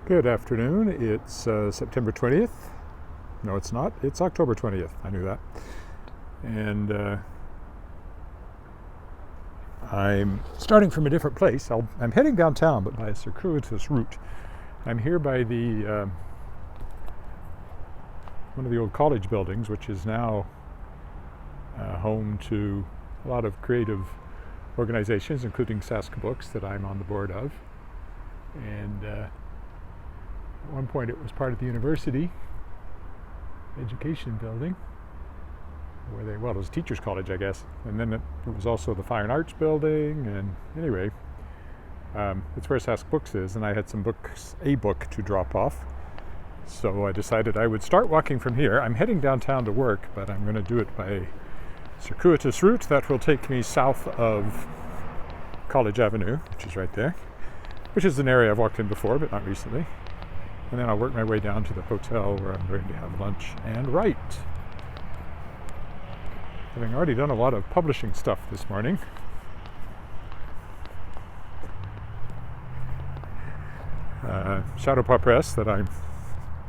Good afternoon. It's September 20th. No, it's not. It's October 20th. I knew that. And I'm starting from a different place. I'm heading downtown, but by a circuitous route. I'm here by the one of the old college buildings, which is now home to a lot of creative organizations, including Sask Books, that I'm on the board of. And at one point it was part of the university education building, it was a teacher's college, I guess. And then it was also the Fine Arts building, and anyway, it's where Sask Books is, and I had a book to drop off. So I decided I would start walking from here. I'm heading downtown to work, but I'm going to do it by a circuitous route that will take me south of College Avenue, which is right there, which is an area I've walked in before, but not recently. And then I'll work my way down to the hotel where I'm going to have lunch and write. Having already done a lot of publishing stuff this morning, Shadowpaw Press, that I'm,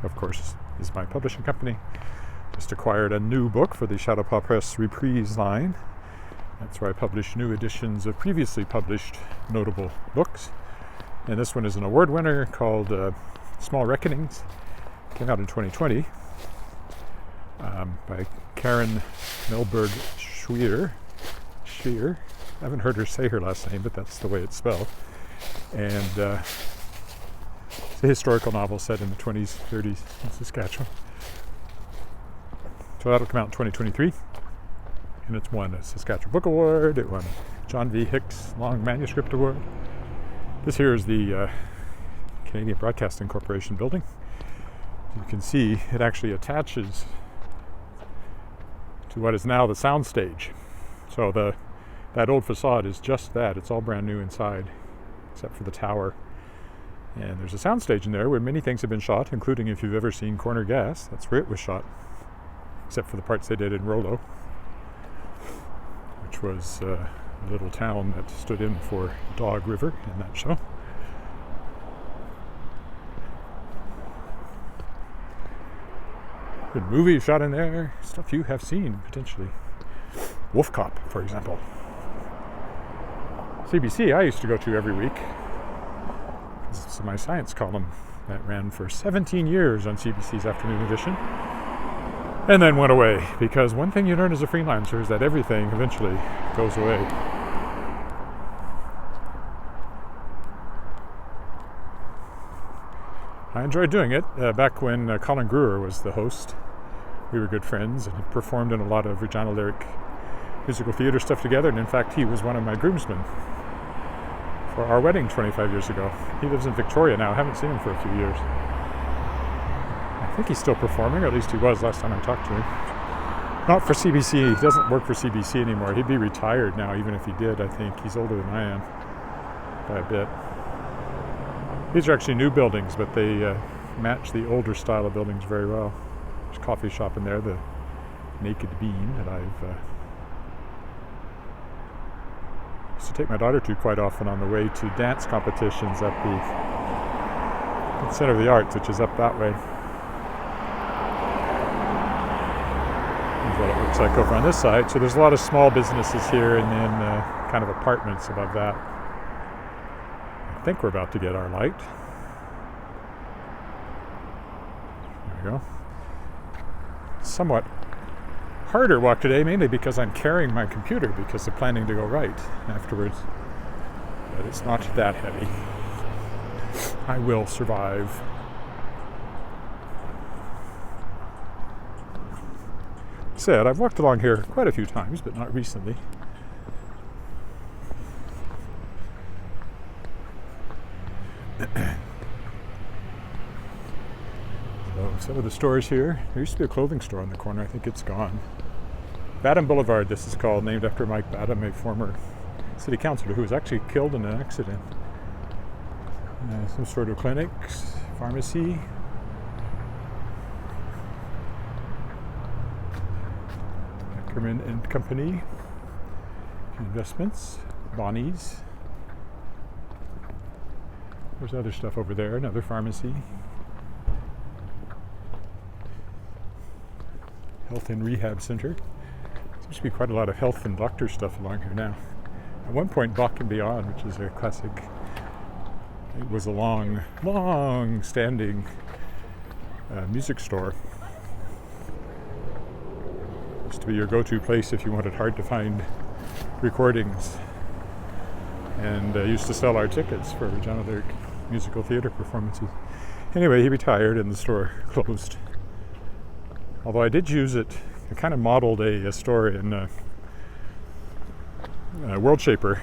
of course, is my publishing company, just acquired a new book for the Shadowpaw Press Reprise line. That's where I publish new editions of previously published notable books. And this one is an award winner called Small Reckonings. Came out in 2020 by Karen Melberg Schwier. I haven't heard her say her last name, but that's the way it's spelled. And it's a historical novel set in the 20s, 30s in Saskatchewan. So that'll come out in 2023. And it's won a Saskatchewan Book Award. It won John V. Hicks Long Manuscript Award. This here is the Canadian Broadcasting Corporation building. You can see it actually attaches to what is now the soundstage. So that old facade is just that. It's all brand new inside, except for the tower. And there's a soundstage in there where many things have been shot, including, if you've ever seen Corner Gas, that's where it was shot, except for the parts they did in Rollo, which was a little town that stood in for Dog River in that show. Good movie shot in there, stuff you have seen potentially. Wolf Cop, for example. CBC I used to go to every week. This is my science column that ran for 17 years on CBC's afternoon edition, and then went away, because one thing you learn as a freelancer is that everything eventually goes away. I enjoyed doing it back when Colin Brewer was the host. We were good friends and performed in a lot of Regina lyric musical theater stuff together, and in fact he was one of my groomsmen for our wedding 25 years ago. He lives in Victoria now. I haven't seen him for a few years. I think he's still performing, or at least he was last time I talked to him. Not for CBC. He doesn't work for CBC anymore. He'd be retired now, even if he did. I think he's older than I am by a bit. These are actually new buildings, but they match the older style of buildings very well. There's a coffee shop in there, the Naked Bean, that I've used to take my daughter to quite often on the way to dance competitions at the Center of the Arts, which is up that way. That's what it looks like over on this side. So there's a lot of small businesses here, and then kind of apartments above that. I think we're about to get our light. There we go. Somewhat harder walk today, mainly because I'm carrying my computer, because I'm planning to go write afterwards. But it's not that heavy. I will survive. Said, I've walked along here quite a few times, but not recently. So some of the stores here. There used to be a clothing store on the corner. I think it's gone. Badham Boulevard, this is called, named after Mike Badham, a former city councillor who was actually killed in an accident. Some sort of clinics, pharmacy. Ackerman and Company. Investments, Bonnie's. There's other stuff over there, another pharmacy. Health and Rehab Center. Seems to be quite a lot of health and doctor stuff along here now. At one point, Bach and Beyond, which is a classic, it was a long-standing music store. Used to be your go-to place if you wanted hard-to-find recordings, and used to sell our tickets for Regina Lyric musical theater performances. Anyway, he retired and the store closed. Although I did use it, I kind of modeled a store in World Shaper.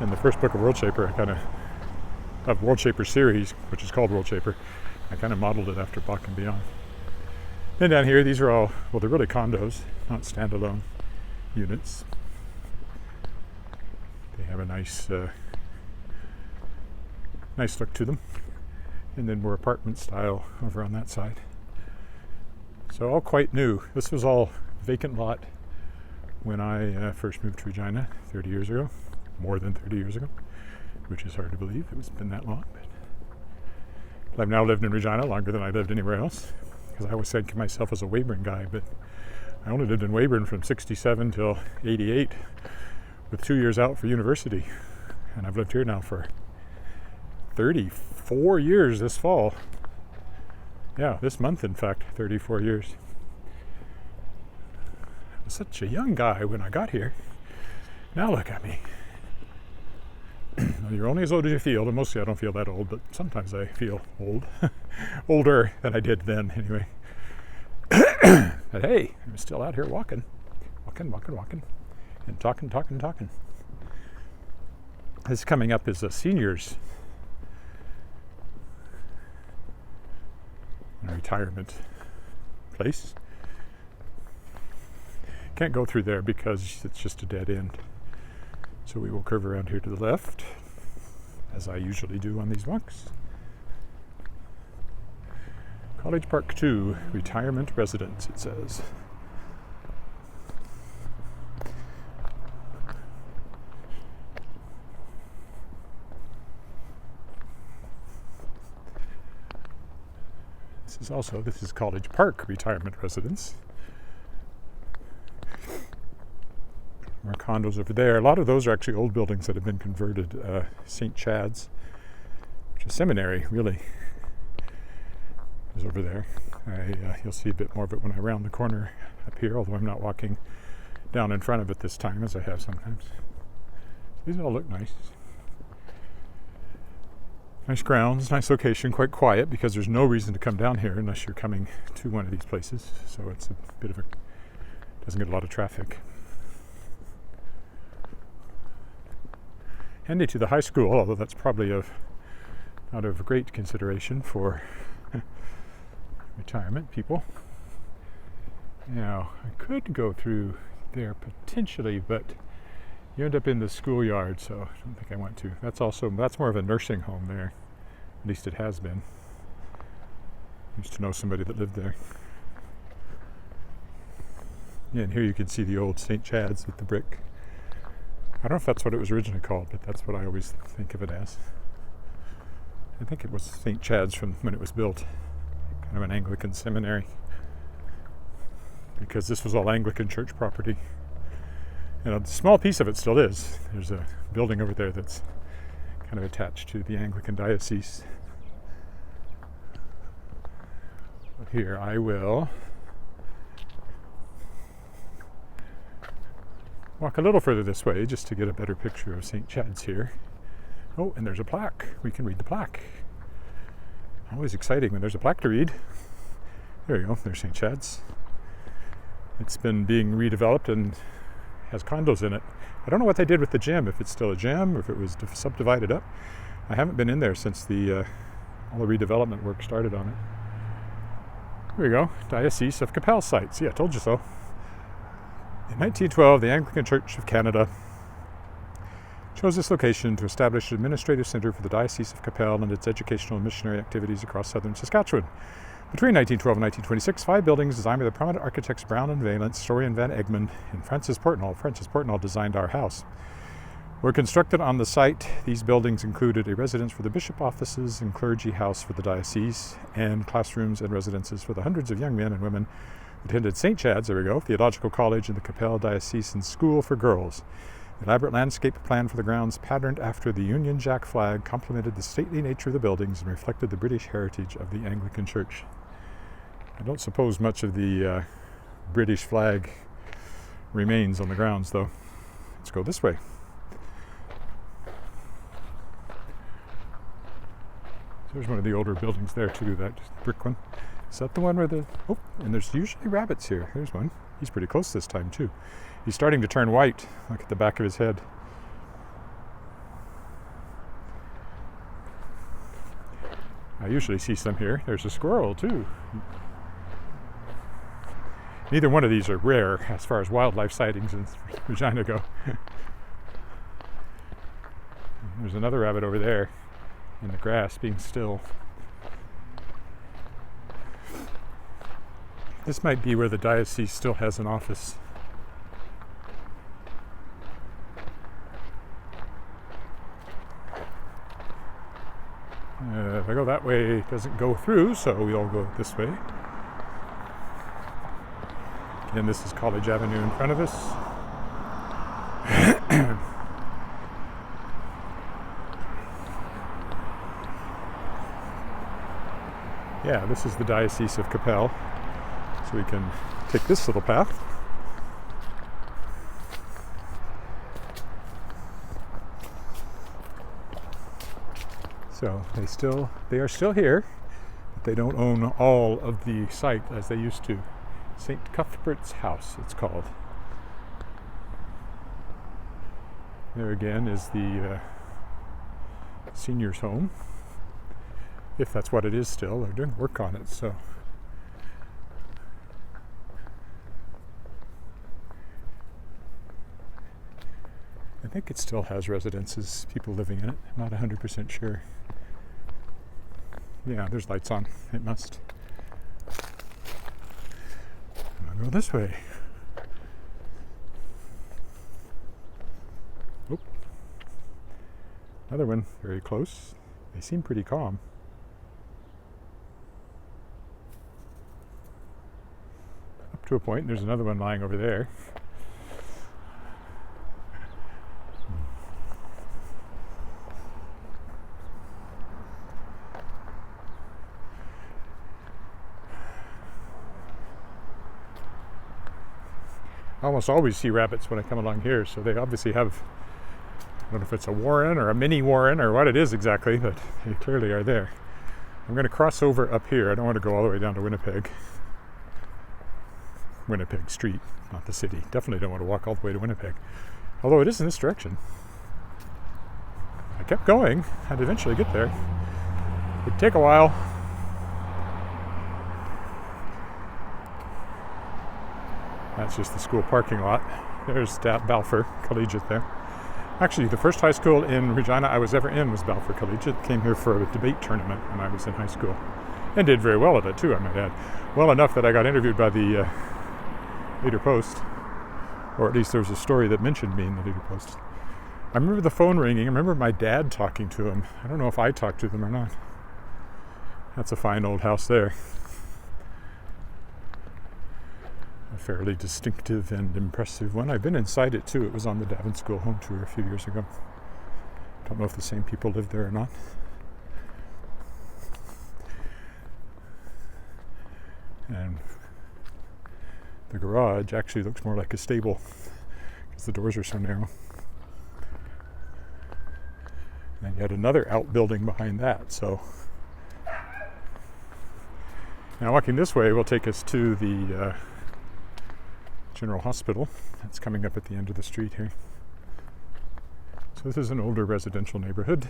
In the first book of World Shaper, of World Shaper series, which is called World Shaper, I kind of modeled it after Bach and Beyond. Then down here, these are all, well, they're really condos, not standalone units. They have a nice look to them. And then more apartment style over on that side. So all quite new. This was all vacant lot when I first moved to Regina 30 years ago, more than 30 years ago, which is hard to believe. It's been that long. But I've now lived in Regina longer than I lived anywhere else, because I always think of myself as a Weyburn guy, but I only lived in Weyburn from 67 till 88, with 2 years out for university. And I've lived here now for 34 years this fall. Yeah, this month, in fact, 34 years. I was such a young guy when I got here. Now look at me. You're only as old as you feel, and mostly I don't feel that old, but sometimes I feel old. Older than I did then, anyway. But hey, I'm still out here walking. And talking. This coming up is a seniors retirement place. Can't go through there because it's just a dead end. So we will curve around here to the left, as I usually do on these walks. College Park 2, retirement residence, it says. This is College Park Retirement Residence. More condos over there. A lot of those are actually old buildings that have been converted. St. Chad's, which is seminary, really, is over there. You'll see a bit more of it when I round the corner up here, although I'm not walking down in front of it this time, as I have sometimes. These all look nice. Nice grounds, nice location, quite quiet because there's no reason to come down here unless you're coming to one of these places. So it's a bit of doesn't get a lot of traffic. Handy to the high school, although that's probably not of great consideration for retirement people. Now, I could go through there potentially, but you end up in the schoolyard, so I don't think I want to. That's more of a nursing home there. At least it has been. I used to know somebody that lived there. Yeah, and here you can see the old St. Chad's with the brick. I don't know if that's what it was originally called, but that's what I always think of it as. I think it was St. Chad's from when it was built. Kind of an Anglican seminary. Because this was all Anglican church property. And a small piece of it still is. There's a building over there that's kind of attached to the Anglican diocese. But here I will walk a little further this way just to get a better picture of St. Chad's here. Oh, and there's a plaque. We can read the plaque. Always exciting when there's a plaque to read. There you go. There's St. Chad's. It's been being redeveloped and has condos in it. I don't know what they did with the gym, if it's still a gym or if it was subdivided up. I haven't been in there since all the redevelopment work started on it. Here we go, Diocese of Capel site. See, I told you so. In 1912, the Anglican Church of Canada chose this location to establish an administrative centre for the Diocese of Capel and its educational and missionary activities across southern Saskatchewan. Between 1912 and 1926, 5 buildings designed by the prominent architects Brown and Valence, Story and Van Egmond, and Francis Portnall designed our house. Were constructed on the site. These buildings included a residence for the bishop offices and clergy house for the diocese, and classrooms and residences for the hundreds of young men and women who attended St. Chad's, Theological College and the Capel Diocesan School for Girls. The elaborate landscape plan for the grounds, patterned after the Union Jack flag, complemented the stately nature of the buildings and reflected the British heritage of the Anglican Church. I don't suppose much of the British flag remains on the grounds, though. Let's go this way. There's one of the older buildings there too, that brick one. Is that the one where and there's usually rabbits here. There's one. He's pretty close this time too. He's starting to turn white. Look at the back of his head. I usually see some here. There's a squirrel too. Neither one of these are rare as far as wildlife sightings in Regina go. There's another rabbit over there in the grass being still. This might be where the diocese still has an office. If I go that way, it doesn't go through, so we all go this way. Again, this is College Avenue in front of us. Yeah, this is the Diocese of Capel, so we can take this little path. So they are still here, but they don't own all of the site as they used to. St. Cuthbert's House, it's called. There again is the seniors' home. If that's what it is still, they're doing work on it, so. I think it still has residences, people living in it. I'm not 100% sure. Yeah, there's lights on. It must. I'll go this way. Oh. Another one, very close. They seem pretty calm. Up to a point. There's another one lying over there. I almost always see rabbits when I come along here, so they obviously have, I don't know if it's a warren or a mini warren or what it is exactly, but they clearly are there. I'm going to cross over up here. I don't want to go all the way down to Winnipeg Street, not the city. Definitely don't want to walk all the way to Winnipeg, although it is in this direction. I kept going. I'd eventually get there. It'd take a while. That's just the school parking lot. There's Balfour Collegiate there. Actually, the first high school in Regina I was ever in was Balfour Collegiate. Came here for a debate tournament when I was in high school. And did very well at it too, I might add. Well enough that I got interviewed by the Leader Post. Or at least there was a story that mentioned me in the Leader Post. I remember the phone ringing. I remember my dad talking to him. I don't know if I talked to them or not. That's a fine old house there. A fairly distinctive and impressive one. I've been inside it too. It was on the Davin School home tour a few years ago. Don't know if the same people live there or not. And the garage actually looks more like a stable because the doors are so narrow. And yet another outbuilding behind that. So now walking this way will take us to the General Hospital. That's coming up at the end of the street here. So this is an older residential neighborhood.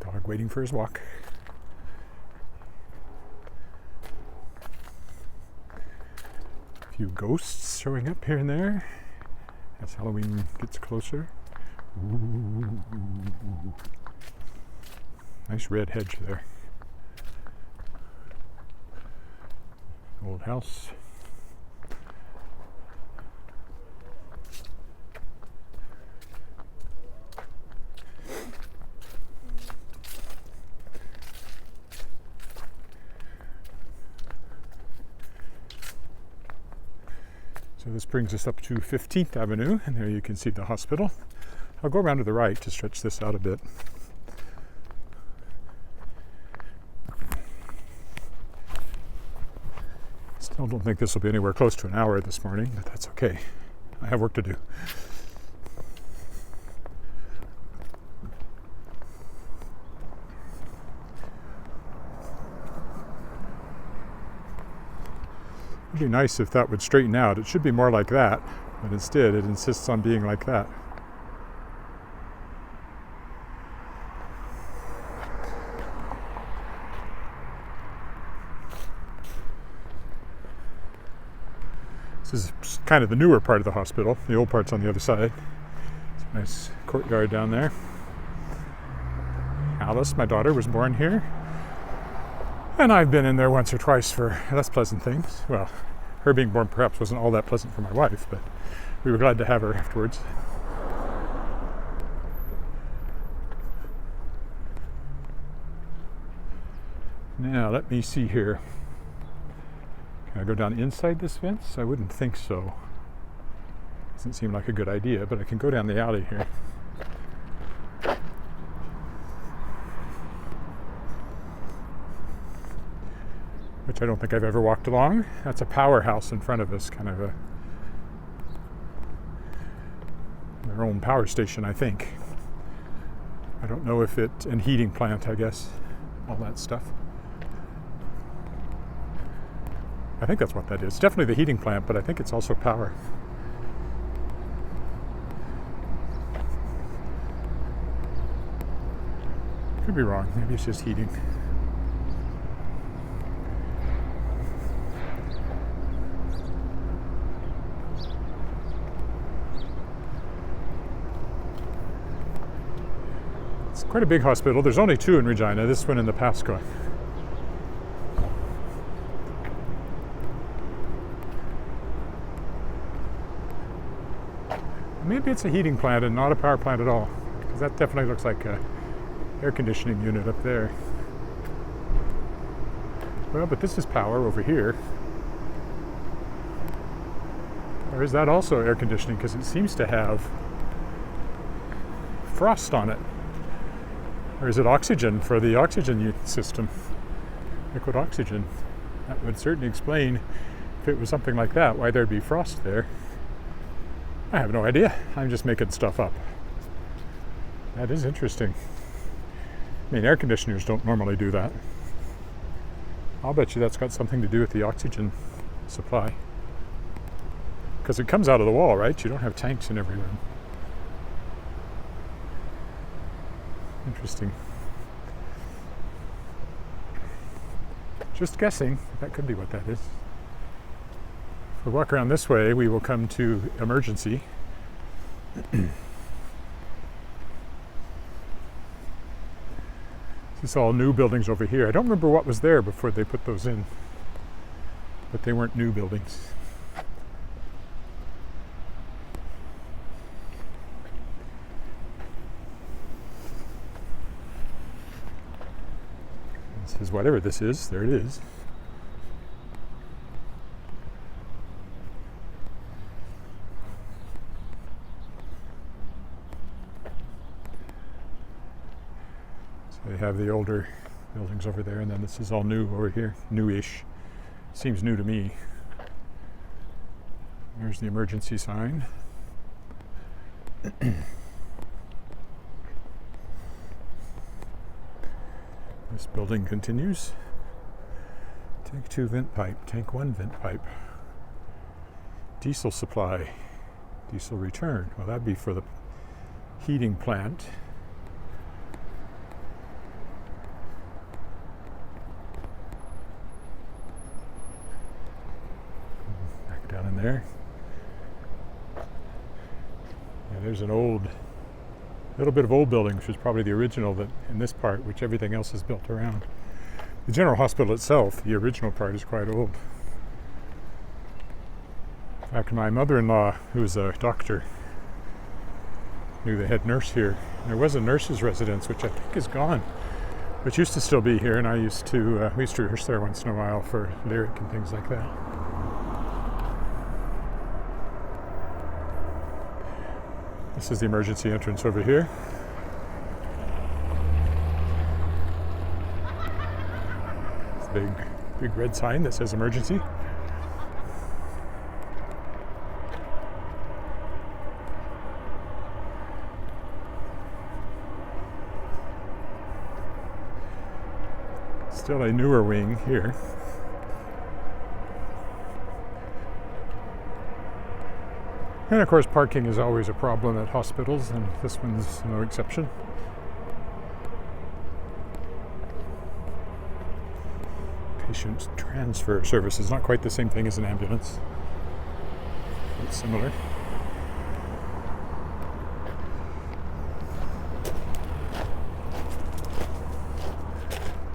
Dog waiting for his walk. A few ghosts showing up here and there as Halloween gets closer. Ooh. Nice red hedge there. Old house. So this brings us up to 15th Avenue, and there you can see the hospital. I'll go around to the right to stretch this out a bit. Still don't think this will be anywhere close to an hour this morning, but that's okay. I have work to do. It'd be nice if that would straighten out. It should be more like that, but instead it insists on being like that. This is kind of the newer part of the hospital. The old part's on the other side. It's a nice courtyard down there. Alice, my daughter, was born here. And I've been in there once or twice for less pleasant things. Well, her being born perhaps wasn't all that pleasant for my wife, but we were glad to have her afterwards. Now, let me see here. Can I go down inside this fence? I wouldn't think so. Doesn't seem like a good idea, but I can go down the alley here. Which I don't think I've ever walked along. That's a powerhouse in front of us, kind of their own power station, I think. I don't know if and heating plant, I guess, all that stuff. I think that's what that is. It's definitely the heating plant, but I think it's also power. Could be wrong. Maybe it's just heating. It's quite a big hospital. There's only two in Regina, this one in the Pasco. Maybe it's a heating plant and not a power plant at all, because that definitely looks like an air conditioning unit up there. Well, but this is power over here. Or is that also air conditioning? Because it seems to have frost on it. Or is it oxygen for the oxygen system? Liquid oxygen. That would certainly explain, if it was something like that, why there'd be frost there. I have no idea. I'm just making stuff up. That is interesting. I mean, air conditioners don't normally do that. I'll bet you that's got something to do with the oxygen supply. Because it comes out of the wall, right? You don't have tanks in every room. Interesting. Just guessing. That could be what that is. If we walk around this way, we will come to emergency. This is all new buildings over here. I don't remember what was there before they put those in, but they weren't new buildings. This is whatever this is. There it is. They have the older buildings over there, and then this is all new over here, newish. Seems new to me. There's the emergency sign. This building continues. Tank 2 vent pipe, tank 1 vent pipe. Diesel supply, diesel return. Well, that'd be for the heating plant. Down in there. Yeah, there's an little bit of old building, which is probably the original that in this part, which everything else is built around. The general hospital itself, the original part, is quite old. In fact, my mother-in-law, who was a doctor, knew the head nurse here. There was a nurse's residence, which I think is gone, which used to still be here, and we used to rehearse there once in a while for lyric and things like that. This is the emergency entrance over here. It's a big red sign that says emergency. Still a newer wing here. And of course, parking is always a problem at hospitals, and this one's no exception. Patient transfer services, not quite the same thing as an ambulance. It's similar.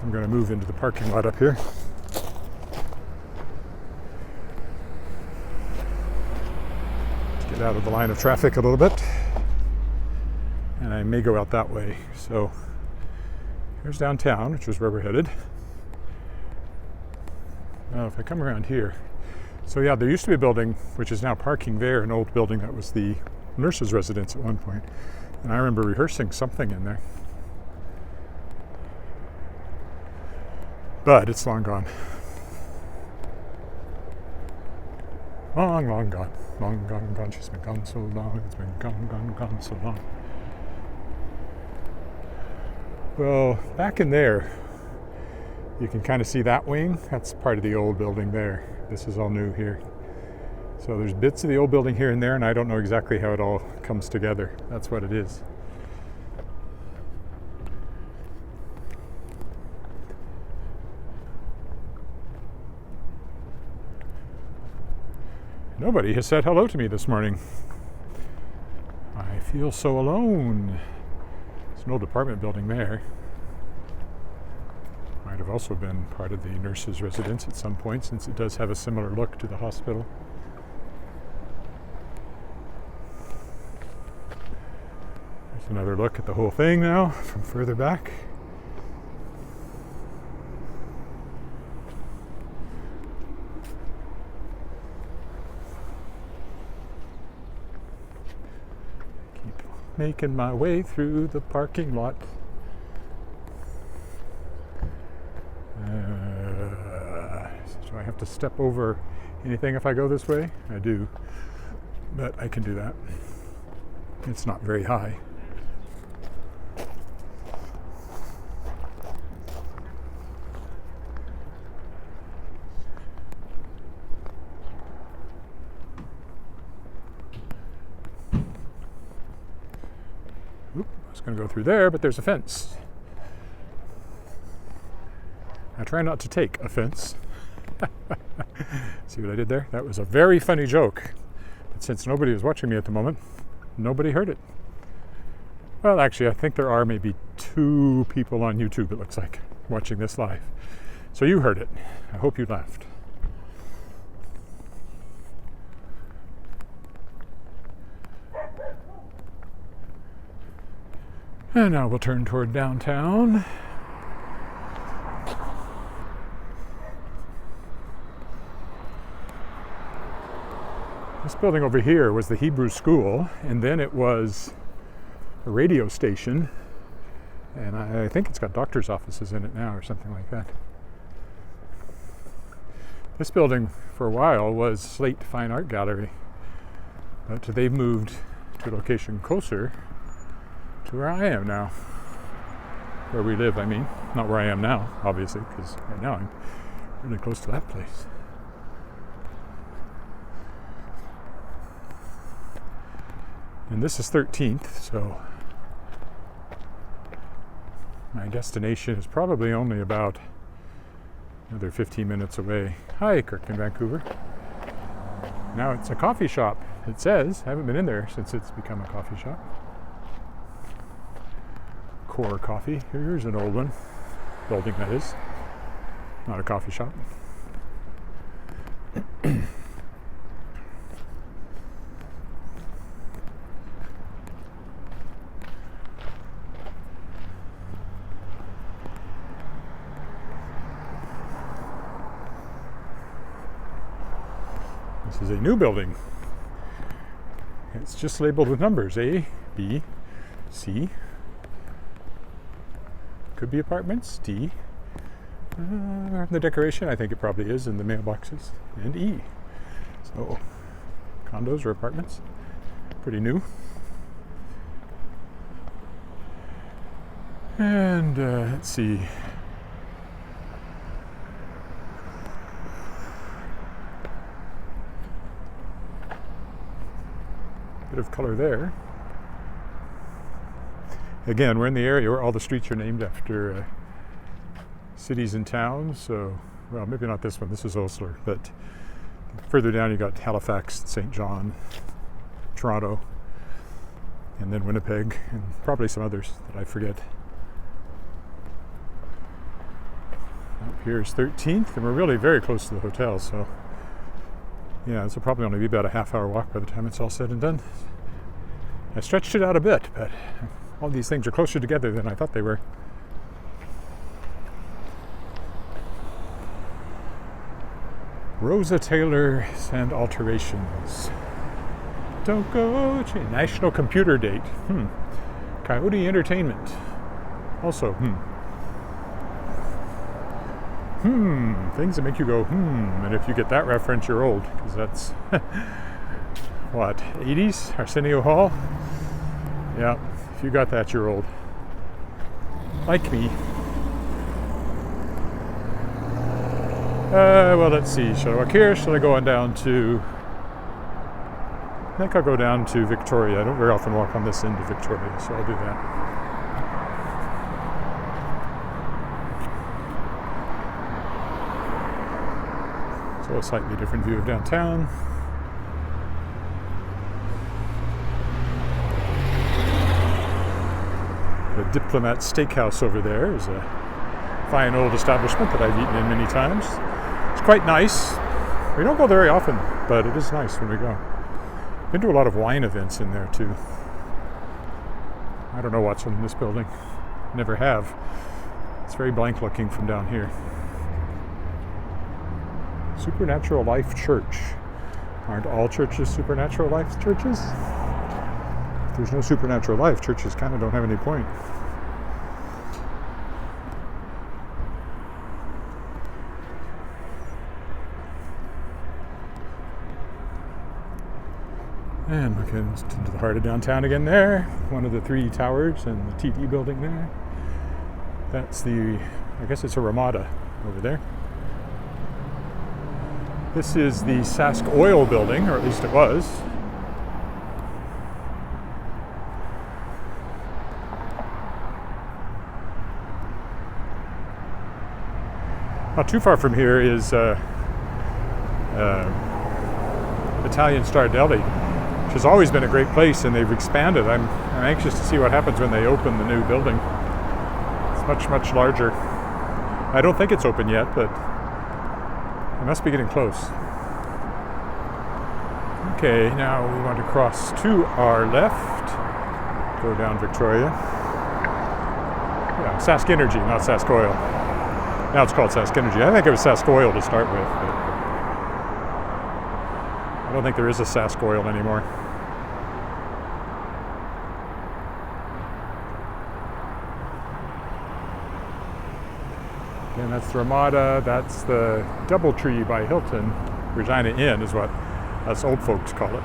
I'm going to move into the parking lot up here. To get out of the line of traffic a little bit. And I may go out that way. So here's downtown, which is where we're headed. Now if I come around here. So yeah, there used to be a building which is now parking there, an old building that was the nurse's residence at one point. And I remember rehearsing something in there. But it's long gone. Long, long gone. Long gone, gone. She's been gone so long. It's been gone, gone, gone so long. Well, back in there, you can kind of see that wing. That's part of the old building there. This is all new here. So there's bits of the old building here and there, and I don't know exactly how it all comes together. That's what it is. Nobody has said hello to me this morning. I feel so alone. There's an old apartment building there. Might have also been part of the nurse's residence at some point, since it does have a similar look to the hospital. There's another look at the whole thing now from further back. Making my way through the parking lot. Do I have to step over anything if I go this way? I do, but I can do that. It's not very high. Going to go through there, but there's a fence. I try not to take offense. See what I did there? That was a very funny joke. But since nobody was watching me at the moment, nobody heard it. Well, actually, I think there are maybe 2 people on YouTube, it looks like, watching this live. So you heard it. I hope you laughed. And now we'll turn toward downtown. This building over here was the Hebrew school, and then it was a radio station, and I think it's got doctor's offices in it now or something like that. This building for a while was Slate Fine Art Gallery, but they've moved to a location closer to where I am now. Where we live, I mean. Not where I am now, obviously, because right now I'm really close to that place. And this is 13th, so my destination is probably only about another 15 minutes away. Hi, Kirkton, Vancouver. Now it's a coffee shop, it says. I haven't been in there since it's become a coffee shop. Core Coffee. Here's an old one. Building, that is. Not a coffee shop. This is a new building. It's just labeled with numbers, A, B, C. Could be apartments, D. The decoration, I think it probably is in the mailboxes, and E. So, condos or apartments, pretty new. And let's see. Bit of color there. Again, we're in the area where all the streets are named after cities and towns. So, well, maybe not this one. This is Osler, but further down you got Halifax, St. John, Toronto, and then Winnipeg, and probably some others that I forget. Up here is 13th, and we're really very close to the hotel, so yeah, this will probably only be about a half-hour walk by the time it's all said and done. I stretched it out a bit, but all these things are closer together than I thought they were. Rosa Taylor and alterations. Don't go change. National Computer Date. Coyote Entertainment. Also, things that make you go, and if you get that reference, you're old, because that's, what, 80s? Arsenio Hall? Yeah, if you got that, you're old. Like me. Well, let's see, shall I walk here? Shall I go on down to, I think I'll go down to Victoria. I don't very often walk on this end of Victoria, so I'll do that. So a slightly different view of downtown. The Diplomat Steakhouse over there is a fine old establishment that I've eaten in many times. It's quite nice. We don't go very often, but it is nice when we go. Been to a lot of wine events in there too. I don't know what's in this building. Never have. It's very blank looking from down here. Supernatural Life Church. Aren't all churches supernatural life churches? If there's no supernatural life, churches kind of don't have any point. And we get into the heart of downtown again there. One of the three towers and the TV building there. That's the, I guess it's a Ramada over there. This is the Sask Oil building, or at least it was. Not too far from here is Italian Star Deli, which has always been a great place, and they've expanded. I'm anxious to see what happens when they open the new building. It's much, much larger. I don't think it's open yet, but I must be getting close. Okay, now we want to cross to our left. Go down Victoria. Yeah, Sask Energy, not Sask Oil. Now it's called Sask Energy. I think it was Sask Oil to start with, but I don't think there is a Sask Oil anymore. And that's the Ramada, that's the Doubletree by Hilton. Regina Inn is what us old folks call it.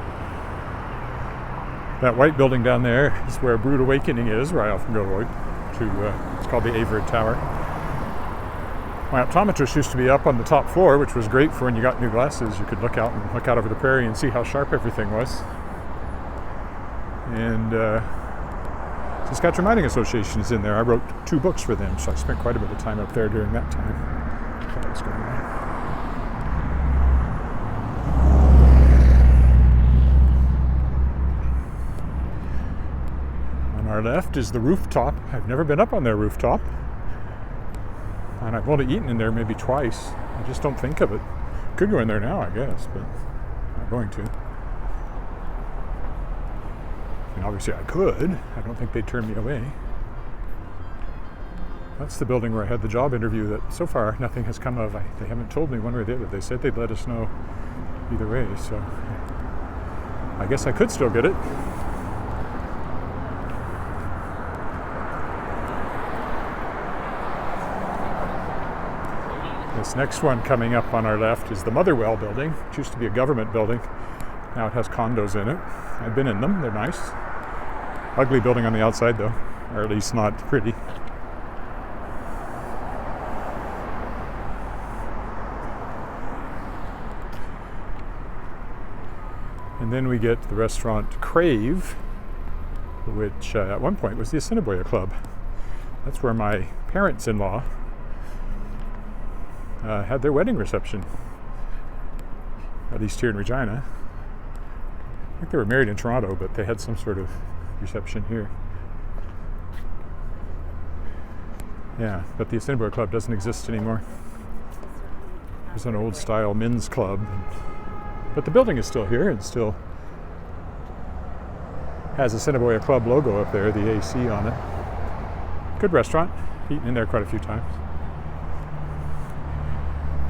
That white building down there is where Brood Awakening is, where I often go to, it's called the Averd Tower. My optometrist used to be up on the top floor, which was great for when you got new glasses. You could look out over the prairie and see how sharp everything was. And Saskatchewan Mining Association is in there. I wrote 2 books for them, so I spent quite a bit of time up there during that time. What was going on? On our left is the rooftop. I've never been up on their rooftop. And I've only eaten in there maybe twice. I just don't think of it. Could go in there now, I guess, but I'm not going to. And obviously I could. I don't think they'd turn me away. That's the building where I had the job interview that so far nothing has come of. They haven't told me one way or the other. They said they'd let us know either way, so I guess I could still get it. This next one coming up on our left is the Motherwell building, which used to be a government building. Now it has condos in it. I've been in them, they're nice. Ugly building on the outside though, or at least not pretty. And then we get the restaurant Crave, which at one point was the Assiniboia Club. That's where my parents-in-law had their wedding reception, at least here in Regina. I think they were married in Toronto, but they had some sort of reception here. Yeah, but the Assiniboia Club doesn't exist anymore. It's an old style men's club, but the building is still here and still has a Assiniboia Club logo up there, the AC on it. Good restaurant, eaten in there quite a few times.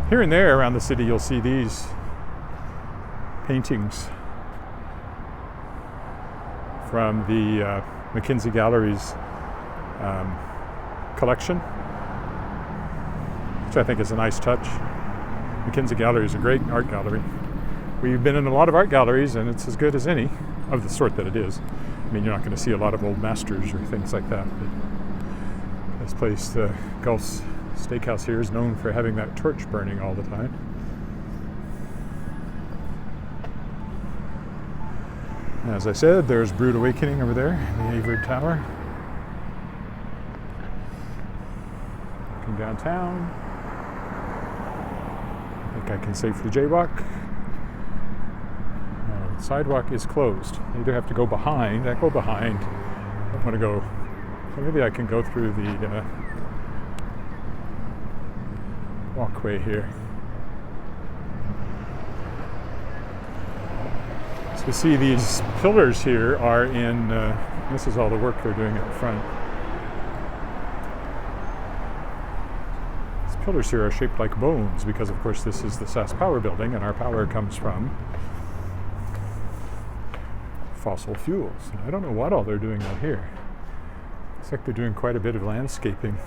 Here and there around the city you'll see these paintings from the Mackenzie Gallery's collection, which I think is a nice touch. Mackenzie Gallery is a great art gallery. We've been in a lot of art galleries and it's as good as any of the sort that it is. I mean, you're not going to see a lot of old masters or things like that, but this place, the Gulf's Steakhouse here, is known for having that torch burning all the time. As I said, there's Brood Awakening over there, the Avard Tower. Looking downtown. I think I can safely jaywalk. The sidewalk is closed. You either have to go behind. I go behind. I don't want to go. So maybe I can go through the walkway here. So you see these pillars here are in, this is all the work they're doing at the front. These pillars here are shaped like bones because of course this is the SAS Power building and our power comes from fossil fuels. I don't know what all they're doing out here. Looks like they're doing quite a bit of landscaping.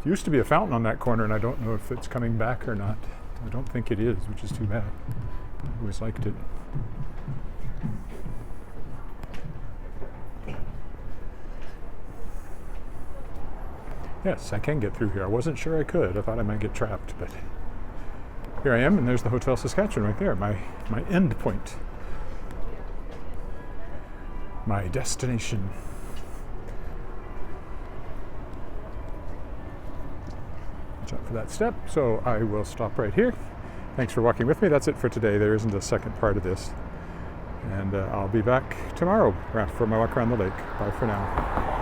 There used to be a fountain on that corner and I don't know if it's coming back or not. I don't think it is, which is too bad. I always liked it. Yes, I can get through here. I wasn't sure I could. I thought I might get trapped, but here I am, and there's the Hotel Saskatchewan right there, my end point. My destination. Watch out for that step, so I will stop right here. Thanks for walking with me. That's it for today. There isn't a second part of this. And I'll be back tomorrow for my walk around the lake. Bye for now.